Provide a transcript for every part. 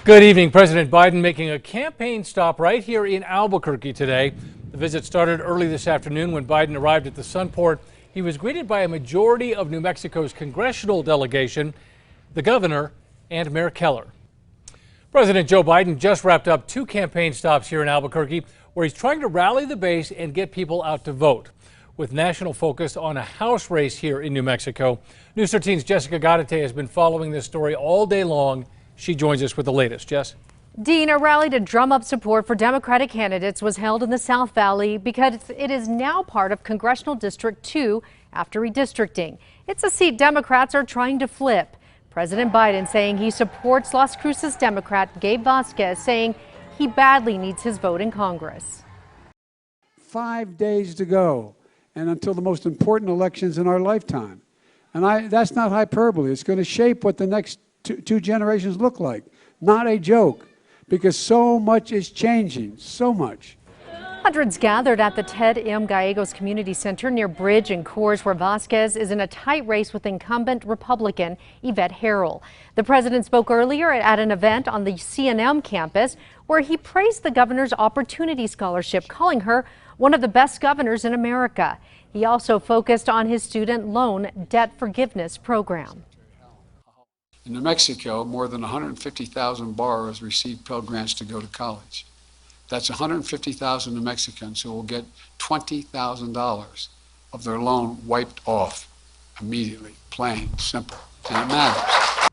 Good evening. President Biden making a campaign stop right here in Albuquerque today. The visit started early this afternoon when Biden arrived at the Sunport. He was greeted by a majority of New Mexico's congressional delegation, the governor, and Mayor Keller. President Joe Biden just wrapped up 2 campaign stops here in Albuquerque, where he's trying to rally the base and get people out to vote, with national focus on a House race here in New Mexico. News 13's Jessica Gaddate has been following this story all day long. She joins us with the latest. Jess? Dean, a rally to drum up support for Democratic candidates was held in the South Valley because it is now part of Congressional District 2 after redistricting. It's a seat Democrats are trying to flip. President Biden saying he supports Las Cruces Democrat Gabe Vasquez, saying he badly needs his vote in Congress. 5 days to go, and until the most important elections in our lifetime. And that's not hyperbole. It's going to shape what the next two generations look like. Not a joke, because so much is changing, so much. Hundreds gathered at the Ted M. Gallegos Community Center near Bridge and Coors, where Vasquez is in a tight race with incumbent Republican Yvette Harrell. The president spoke earlier at an event on the CNM campus where he praised the governor's Opportunity Scholarship, calling her one of the best governors in America. He also focused on his student loan debt forgiveness program. In New Mexico, more than 150,000 borrowers receive Pell Grants to go to college. That's 150,000 New Mexicans who will get $20,000 of their loan wiped off immediately, plain, simple, and it matters.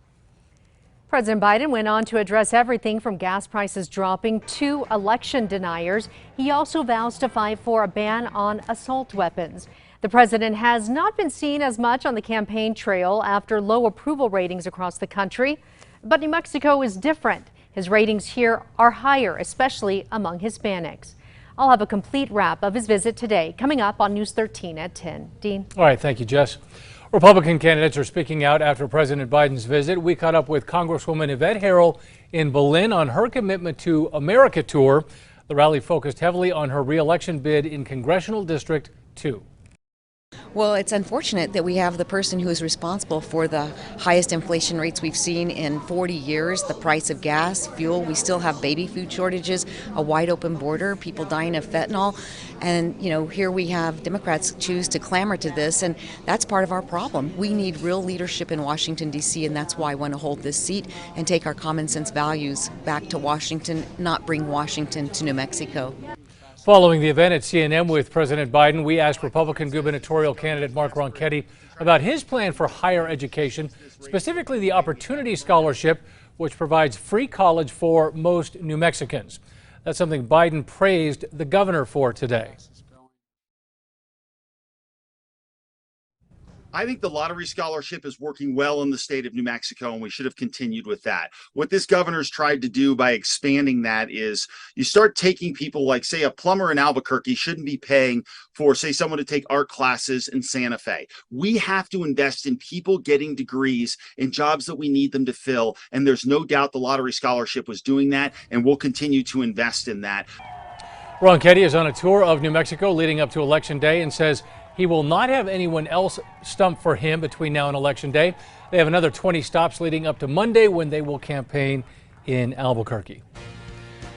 President Biden went on to address everything from gas prices dropping to election deniers. He also vows to fight for a ban on assault weapons. The president has not been seen as much on the campaign trail after low approval ratings across the country. But New Mexico is different. His ratings here are higher, especially among Hispanics. I'll have a complete wrap of his visit today coming up on News 13 at 10. Dean? All right, thank you, Jess. Republican candidates are speaking out after President Biden's visit. We caught up with Congresswoman Yvette Harrell in Berlin on her commitment to America tour. The rally focused heavily on her re-election bid in Congressional District 2. Well, it's unfortunate that we have the person who is responsible for the highest inflation rates we've seen in 40 years, the price of gas, fuel. We still have baby food shortages, a wide open border, people dying of fentanyl. And, here we have Democrats choose to clamor to this, and that's part of our problem. We need real leadership in Washington, D.C., and that's why I want to hold this seat and take our common sense values back to Washington, not bring Washington to New Mexico. Following the event at CNM with President Biden, we asked Republican gubernatorial candidate Mark Ronchetti about his plan for higher education, specifically the Opportunity Scholarship, which provides free college for most New Mexicans. That's something Biden praised the governor for today. I think the lottery scholarship is working well in the state of New Mexico, and we should have continued with that. What this governor's tried to do by expanding that is you start taking people like, say, a plumber in Albuquerque shouldn't be paying for, say, someone to take art classes in Santa Fe. We have to invest in people getting degrees in jobs that we need them to fill, and there's no doubt the lottery scholarship was doing that, and we'll continue to invest in that. Ronchetti is on a tour of New Mexico leading up to Election Day and says he will not have anyone else stump for him between now and Election Day. They have another 20 stops leading up to Monday when they will campaign in Albuquerque.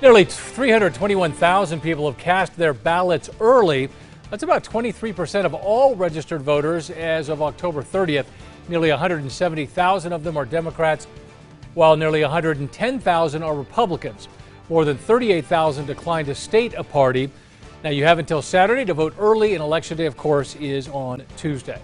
Nearly 321,000 people have cast their ballots early. That's about 23% of all registered voters as of October 30th. Nearly 170,000 of them are Democrats, while nearly 110,000 are Republicans. More than 38,000 declined to state a party. Now, you have until Saturday to vote early, and Election Day, of course, is on Tuesday.